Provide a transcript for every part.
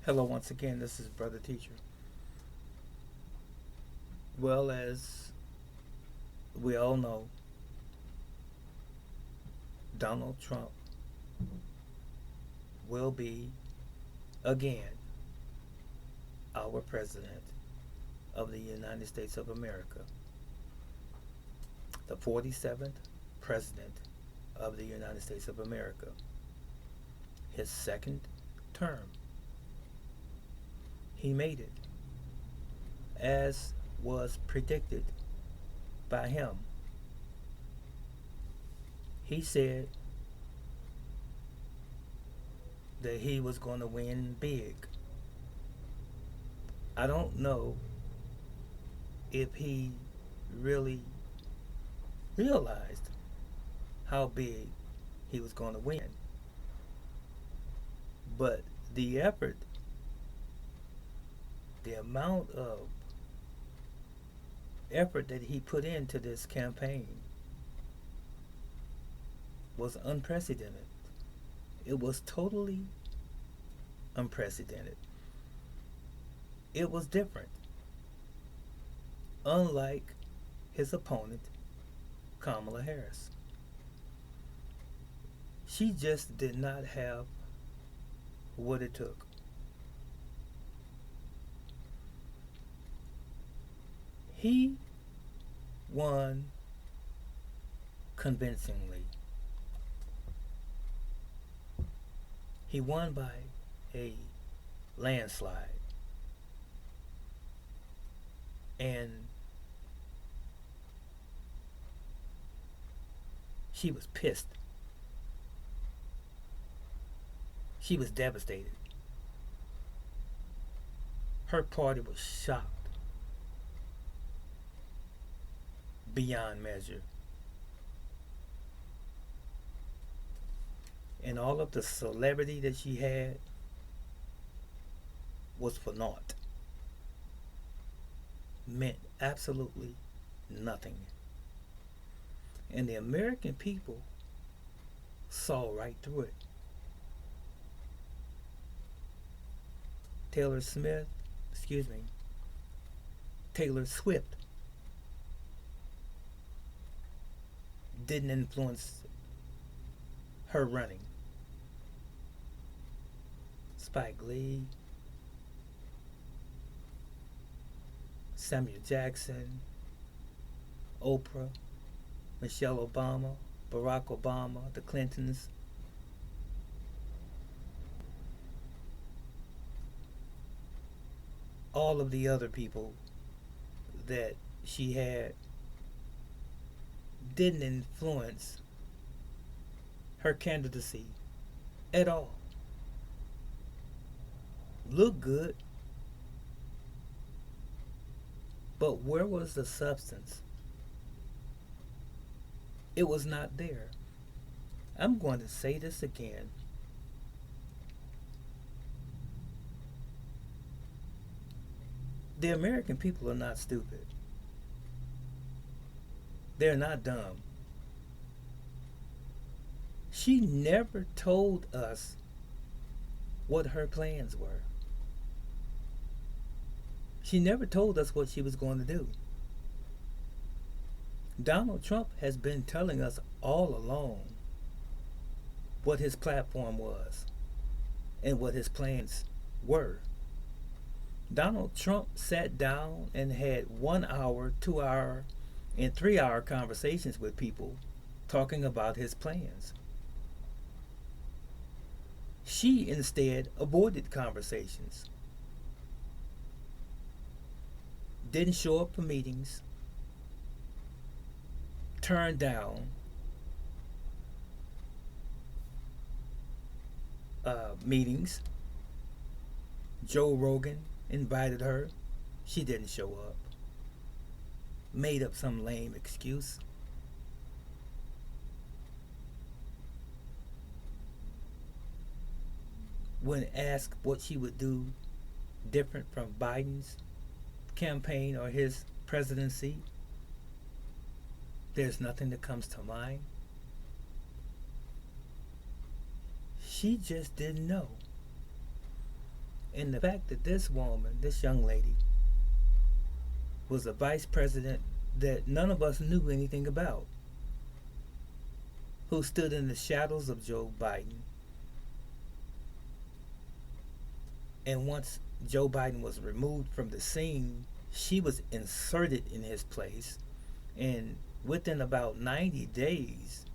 Hello, once again, this is Brother Teacher. Well, as we all know, Donald Trump will be again our President of the United States of America, the 47th President of the United States of America, his second term. He made it, as was predicted by him. He said that he was going to win big. I don't know if he really realized how big he was going to win. But the effort, the amount of effort that he put into this campaign was unprecedented. It was totally unprecedented. It was different, unlike his opponent, Kamala Harris. She just did not have what it took. He won convincingly. He won by a landslide. And she was pissed. She was devastated. Her party was shocked beyond measure. And all of the celebrity that she had was for naught. Meant absolutely nothing. And the American people saw right through it. Taylor Smith, excuse me, Taylor Swift didn't influence her running. Spike Lee, Samuel Jackson, Oprah, Michelle Obama, Barack Obama, the Clintons. All of the other people that she had didn't influence her candidacy at all. Looked good, but where was the substance? It was not there. I'm going to say this again. The American people are not stupid. They're not dumb. She never told us what her plans were. She never told us what she was going to do. Donald Trump has been telling us all along what his platform was and what his plans were. Donald Trump sat down and had 1 hour, 2 hour, and 3 hour conversations with people talking about his plans. She instead avoided conversations, didn't show up for meetings, turned down meetings. Joe Rogan invited her. She didn't show up. Made up some lame excuse. When asked what she would do different from Biden's campaign or his presidency, there's nothing that comes to mind. She just didn't know. And the fact that this woman, this young lady, was a vice president that none of us knew anything about, who stood in the shadows of Joe Biden. And once Joe Biden was removed from the scene, she was inserted in his place. And within about 90 days,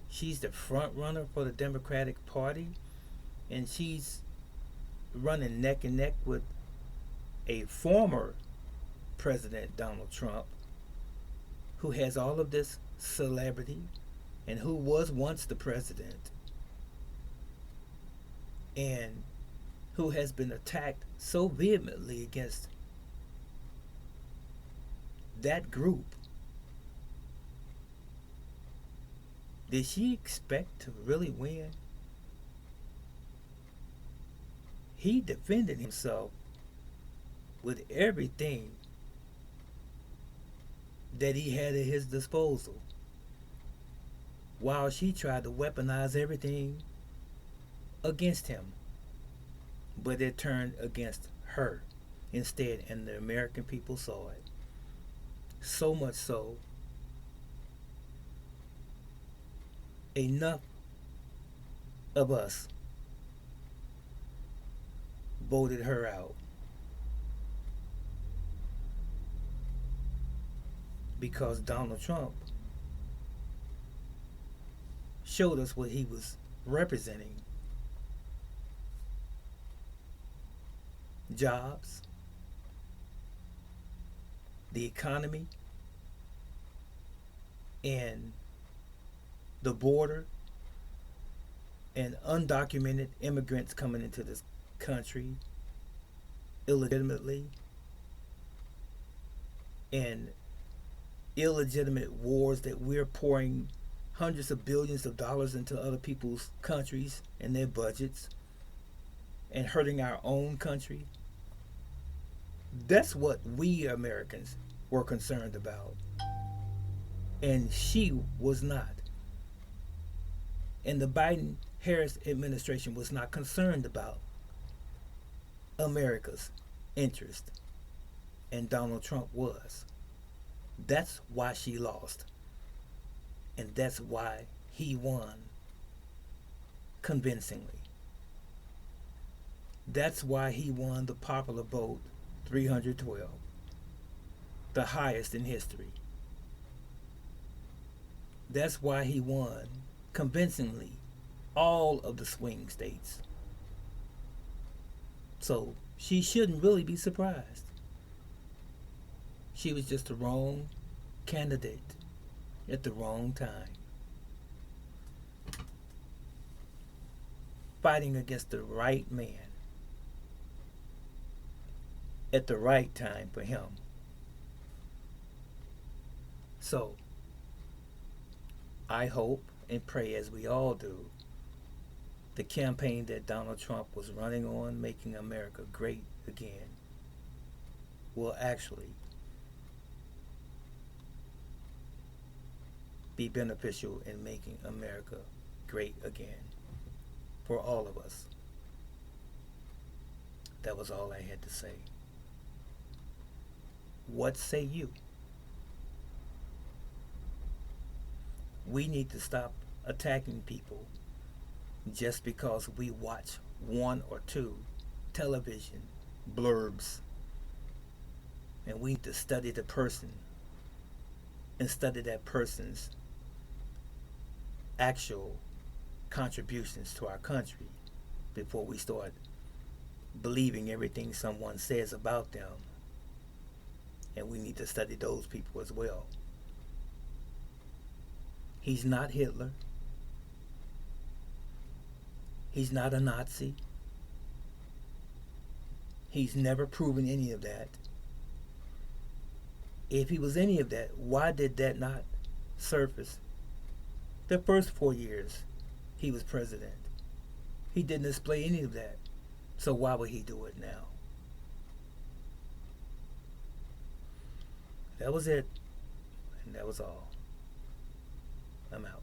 she's the front runner for the Democratic Party. And she's running neck and neck with a former President Donald Trump, who has all of this celebrity and who was once the president, and who has been attacked so vehemently against that group. Did she expect to really win? He defended himself with everything that he had at his disposal, while she tried to weaponize everything against him. But it turned against her instead, and the American people saw it. So much so, enough of us voted her out. Because Donald Trump showed us what he was representing: jobs, the economy, and the border, and undocumented immigrants coming into this country illegitimately, and illegitimate wars that we're pouring hundreds of billions of dollars into other people's countries and their budgets, and hurting our own country. That's what we Americans were concerned about. And she was not. And the Biden Harris administration was not concerned about America's interest. And Donald Trump was. That's why she lost. And that's why he won convincingly. That's why he won the popular vote 312, the highest in history. That's why he won convincingly all of the swing states. So she shouldn't really be surprised. She was just the wrong candidate at the wrong time, fighting against the right man at the right time for him. So I hope and pray, as we all do, the campaign that Donald Trump was running on, making America great again, will actually be beneficial in making America great again for all of us. That was all I had to say. What say you? We need to stop attacking people just because we watch one or two television blurbs. And we need to study the person and study that person's actual contributions to our country before we start believing everything someone says about them. And we need to study those people as well. He's not Hitler. He's not a Nazi. He's never proven any of that. If he was any of that, why did that not surface the first 4 years he was president? He didn't display any of that. So why would he do it now? That was it. And that was all. I'm out.